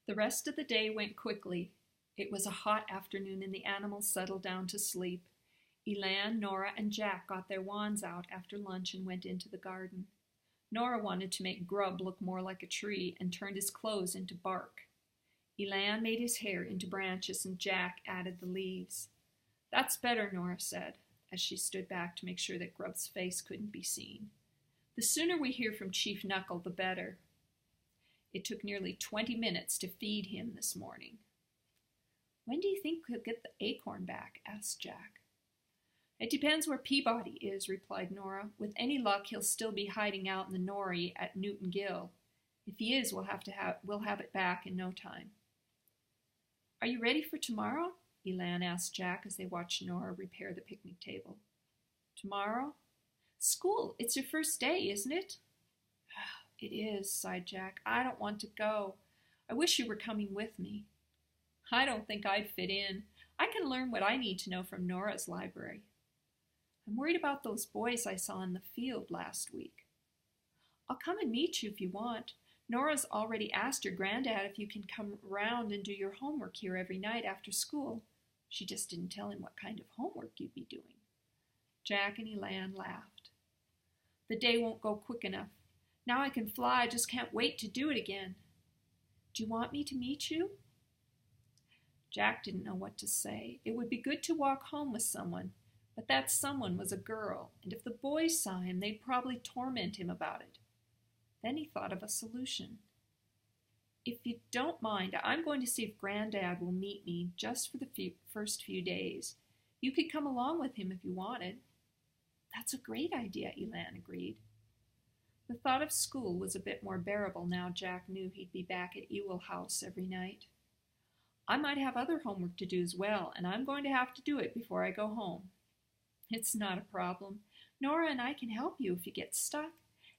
The rest of the day went quickly. It was a hot afternoon and the animals settled down to sleep. Elan, Nora, and Jack got their wands out after lunch and went into the garden. Nora wanted to make Grub look more like a tree and turned his clothes into bark. Elan made his hair into branches and Jack added the leaves. "That's better," Nora said, as she stood back to make sure that Grub's face couldn't be seen. "The sooner we hear from Chief Knuckle, the better." It took nearly 20 minutes to feed him this morning. "When do you think he'll get the acorn back?" asked Jack. "It depends where Peabody is," replied Nora. "With any luck, he'll still be hiding out in the nori at Newton Gill. If he is, we'll have it back in no time." "Are you ready for tomorrow?" Elan asked Jack as they watched Nora repair the picnic table. "Tomorrow?" "School. It's your first day, isn't it?" "It is," sighed Jack. "I don't want to go. I wish you were coming with me." "I don't think I'd fit in. I can learn what I need to know from Nora's library." "I'm worried about those boys I saw in the field last week." "I'll come and meet you if you want. Nora's already asked your granddad if you can come around and do your homework here every night after school. She just didn't tell him what kind of homework you'd be doing." Jack and Elan laughed. "The day won't go quick enough. Now I can fly, I just can't wait to do it again." "Do you want me to meet you?" Jack didn't know what to say. It would be good to walk home with someone, but that someone was a girl, and if the boys saw him, they'd probably torment him about it. Then he thought of a solution. "If you don't mind, I'm going to see if Granddad will meet me just for the first few days. You could come along with him if you wanted." "That's a great idea," Elan agreed. The thought of school was a bit more bearable now Jack knew he'd be back at Ewell House every night. "I might have other homework to do as well, and I'm going to have to do it before I go home." "It's not a problem. Nora and I can help you if you get stuck,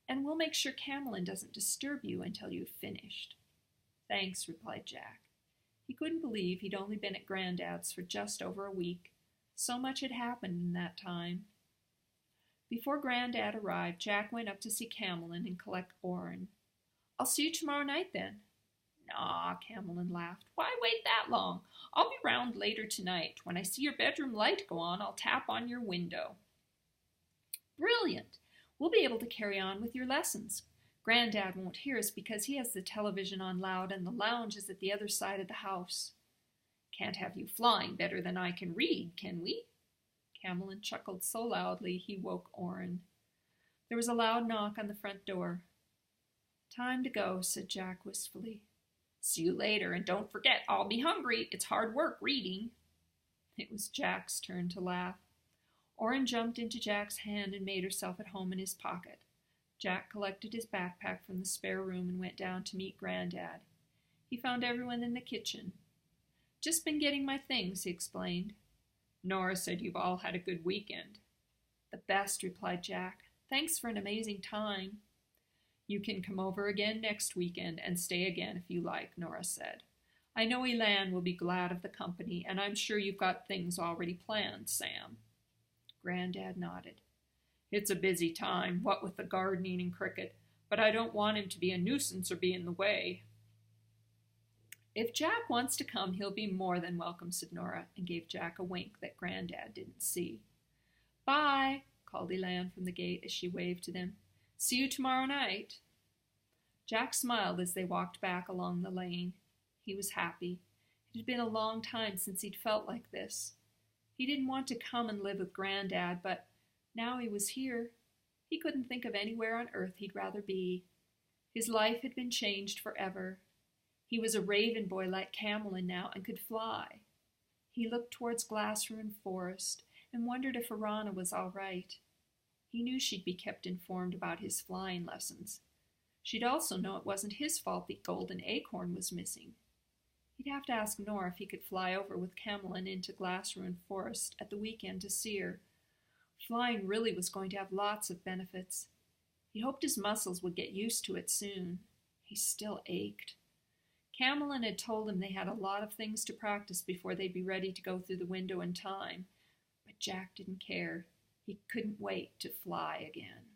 and we'll make sure Camelin doesn't disturb you until you've finished." "Thanks," replied Jack. He couldn't believe he'd only been at Granddad's for just over a week. So much had happened in that time. Before Granddad arrived, Jack went up to see Camelin and collect Orrin. "I'll see you tomorrow night, then." "Nah," Camelin laughed. "Why wait that long? I'll be round later tonight. When I see your bedroom light go on, I'll tap on your window." "Brilliant! We'll be able to carry on with your lessons. Granddad won't hear us because he has the television on loud and the lounge is at the other side of the house." "Can't have you flying better than I can read, can we?" Camelin chuckled so loudly he woke Orrin. There was a loud knock on the front door. "Time to go," said Jack wistfully. "See you later, and don't forget, I'll be hungry. It's hard work reading." It was Jack's turn to laugh. Orrin jumped into Jack's hand and made herself at home in his pocket. Jack collected his backpack from the spare room and went down to meet Granddad. He found everyone in the kitchen. "Just been getting my things," he explained. "Nora said you've all had a good weekend." "The best," replied Jack. "Thanks for an amazing time." "You can come over again next weekend and stay again if you like," Nora said. "I know Elan will be glad of the company, and I'm sure you've got things already planned, Sam." Granddad nodded. "It's a busy time, what with the gardening and cricket, but I don't want him to be a nuisance or be in the way." "If Jack wants to come, he'll be more than welcome," said Nora, and gave Jack a wink that Granddad didn't see. "Bye," called Elan from the gate as she waved to them. "See you tomorrow night." Jack smiled as they walked back along the lane. He was happy. It had been a long time since he'd felt like this. He didn't want to come and live with Granddad, but now he was here. He couldn't think of anywhere on earth he'd rather be. His life had been changed forever. He was a raven boy like Camelin now and could fly. He looked towards Glassruin Forest and wondered if Arana was all right. He knew she'd be kept informed about his flying lessons. She'd also know it wasn't his fault the Golden Acorn was missing. He'd have to ask Nora if he could fly over with Camelin into Glassruin Forest at the weekend to see her. Flying really was going to have lots of benefits. He hoped his muscles would get used to it soon. He still ached. Camelin had told him they had a lot of things to practice before they'd be ready to go through the window in time, but Jack didn't care. He couldn't wait to fly again.